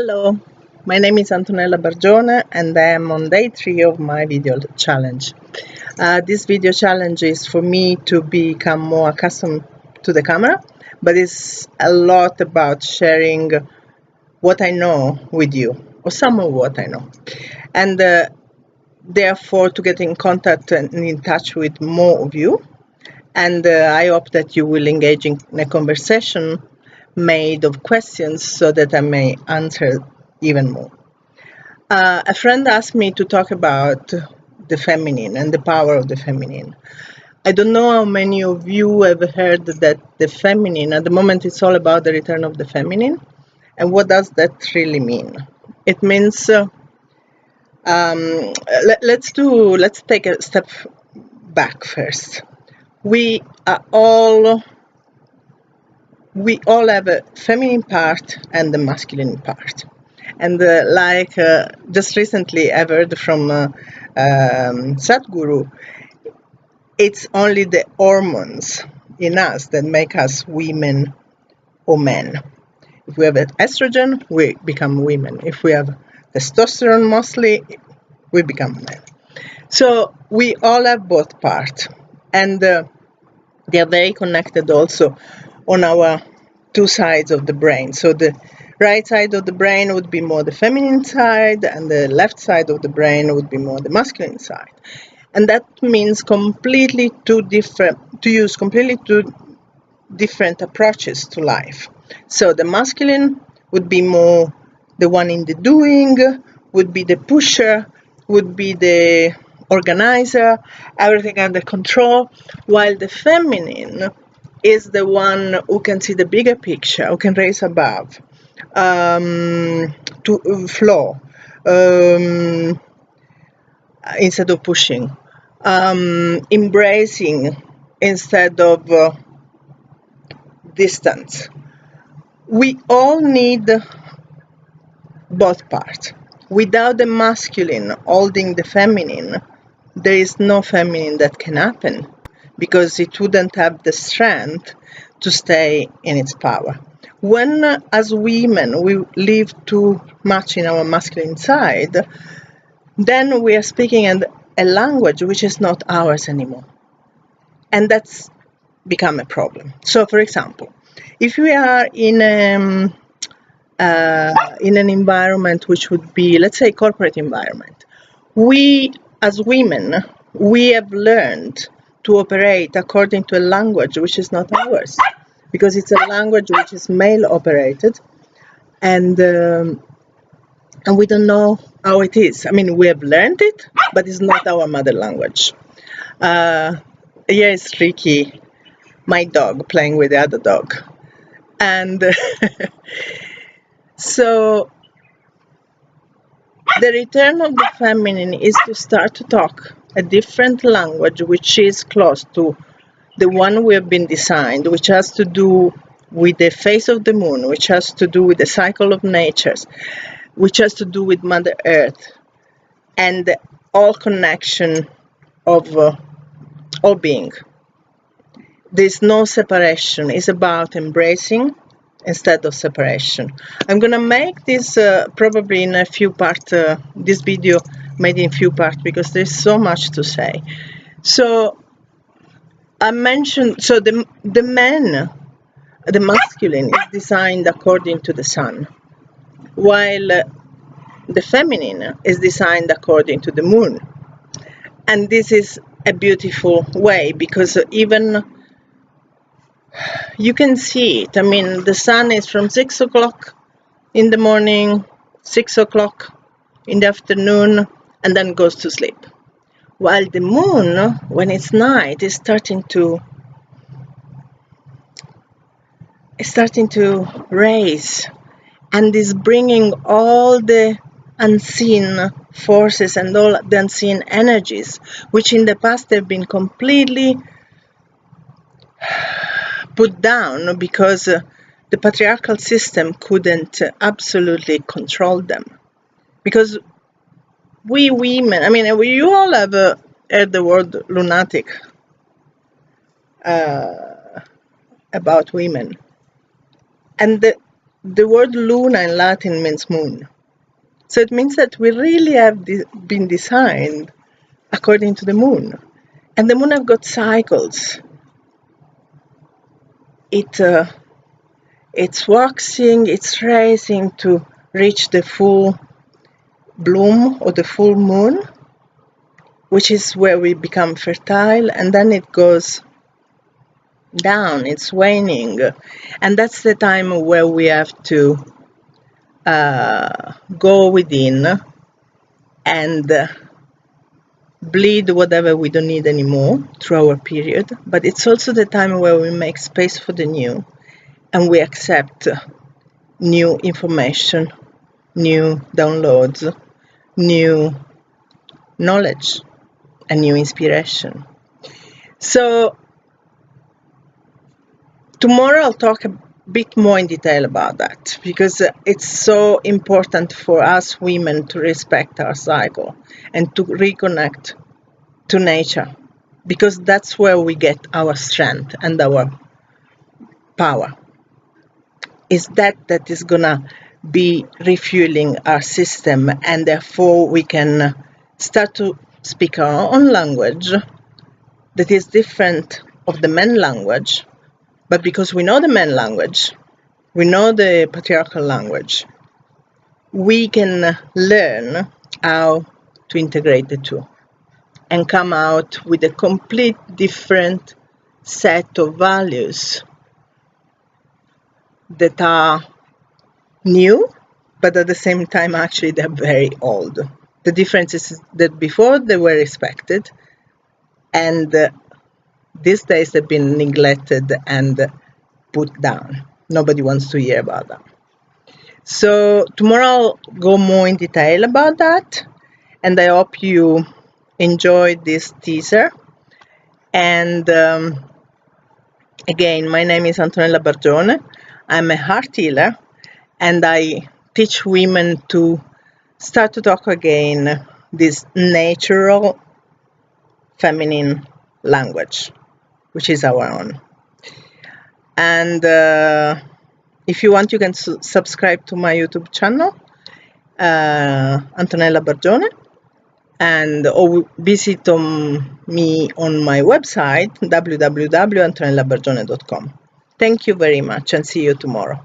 Hello, my name is Antonella Bargione and I am on day 3 of my video challenge. This video challenge is for me to become more accustomed to the camera, but it's a lot about sharing what I know with you, or some of what I know, and therefore to get in contact and in touch with more of you. And I hope that you will engage in a conversation made of questions so that I may answer even more. A friend asked me to talk about the feminine and the power of the feminine. I don't know how many of you have heard that the feminine, at the moment it's all about the return of the feminine. And what does that really mean? It means, let's take a step back first. We all have a feminine part and the masculine part. And just recently I heard from Sadhguru, it's only the hormones in us that make us women or men. If we have estrogen, we become women. If we have testosterone mostly, we become men. So we all have both parts. And they are very connected also on our two sides of the brain. So the right side of the brain would be more the feminine side, and the left side of the brain would be more the masculine side. And that means completely two different approaches to life. So the masculine would be more the one in the doing, would be the pusher, would be the organizer, everything under control, while the feminine is the one who can see the bigger picture, who can raise above, to flow, instead of pushing, embracing instead of distance. We all need both parts. Without the masculine holding the feminine, there is no feminine that can happen, because it wouldn't have the strength to stay in its power. When, as women, we live too much in our masculine side, then we are speaking a language which is not ours anymore. And that's become a problem. So, for example, if we are in an environment which would be, let's say, corporate environment, we, as women, we have learned to operate according to a language which is not ours, because it's a language which is male operated, and we don't know how it is. I mean, we have learned it, but it's not our mother language. Here is Ricky, my dog, playing with the other dog. And so the return of the feminine is to start to talk a different language which is close to the one we have been designed, which has to do with the phase of the moon, which has to do with the cycle of natures, which has to do with Mother Earth, and all connection of all being. There's no separation. It's about embracing instead of separation. I'm gonna make this probably in a few parts, this video made in few parts, because there's so much to say. So I mentioned, so the man, the masculine, is designed according to the sun, while the feminine is designed according to the moon. And this is a beautiful way, because even you can see it. I mean, the sun is from 6 o'clock in the morning, 6 o'clock in the afternoon, and then goes to sleep. While the moon, when it's night, is starting to raise, and is bringing all the unseen forces and all the unseen energies, which in the past have been completely put down because the patriarchal system couldn't absolutely control them. Because we women, I mean, you all have heard the word lunatic about women. And the word luna in Latin means moon. So it means that we really have been designed according to the moon. And the moon have got cycles. It's waxing, it's rising to reach the full bloom or the full moon, which is where we become fertile, and then it goes down, it's waning. And that's the time where we have to go within and bleed whatever we don't need anymore through our period. But it's also the time where we make space for the new, and we accept new information, new downloads, new knowledge, and new inspiration. So tomorrow I'll talk a bit more in detail about that, because it's so important for us women to respect our cycle and to reconnect to nature, because that's where we get our strength and our power. Is that is gonna be refueling our system, and therefore we can start to speak our own language that is different of the men language. But because we know the men language, we know the patriarchal language, we can learn how to integrate the two and come out with a complete different set of values that are new, but at the same time actually they're very old. The difference is that before they were respected, and these days they've been neglected and put down. Nobody wants to hear about that. So tomorrow I'll go more in detail about that, and I hope you enjoyed this teaser. And again, my name is Antonella Bargione. I'm a heart healer, and I teach women to start to talk again this natural feminine language, which is our own. And if you want, you can subscribe to my YouTube channel, Antonella Bargione, or visit me on my website, www.antonellabargione.com. Thank you very much, and see you tomorrow.